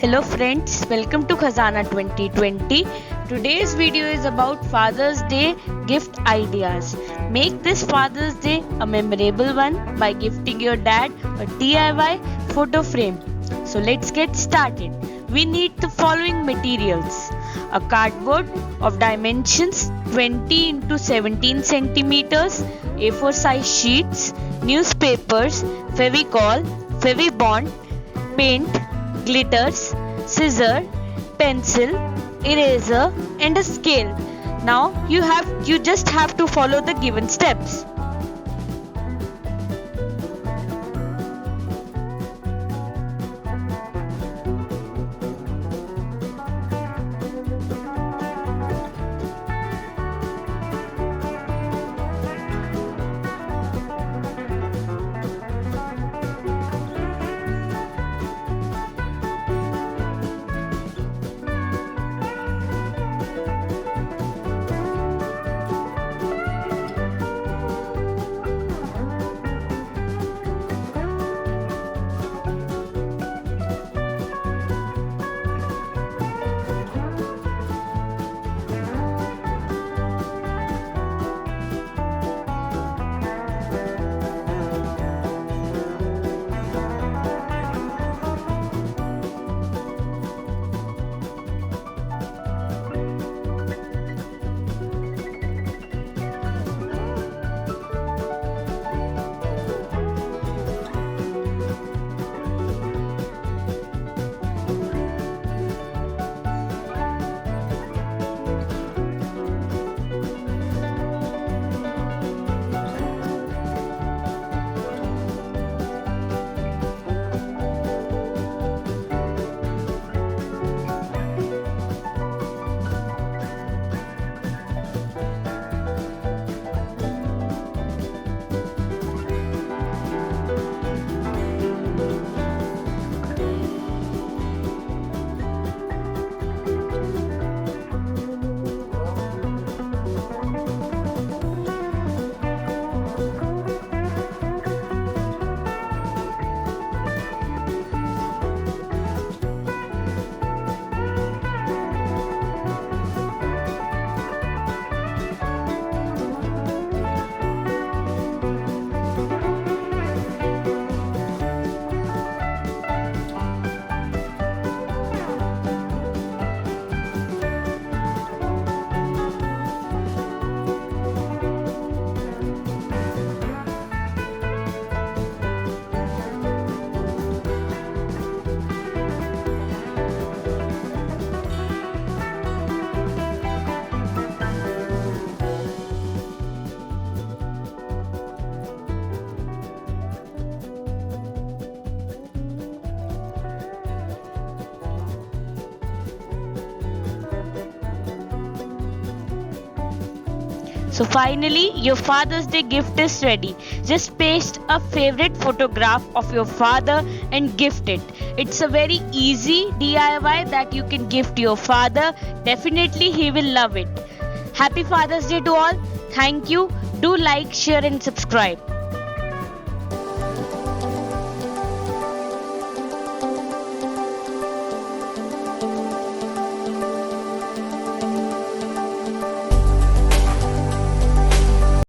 Hello friends, welcome to KHAZANA 2020. Today's video is about Father's Day gift ideas. Make this Father's Day a memorable one by gifting your dad a DIY photo frame. So let's get started. We need the following materials: a cardboard of dimensions 20 into 17 centimeters, A4 size sheets, newspapers, Fevicol, Fevibond, paint, glitters, scissor, pencil, eraser and a scale. Now you just have to follow the given steps. So finally, your Father's Day gift is ready. Just paste a favorite photograph of your father and gift it. It's a very easy DIY that you can gift your father. Definitely he will love it. Happy Father's Day to all. Thank you. Do like, share and subscribe.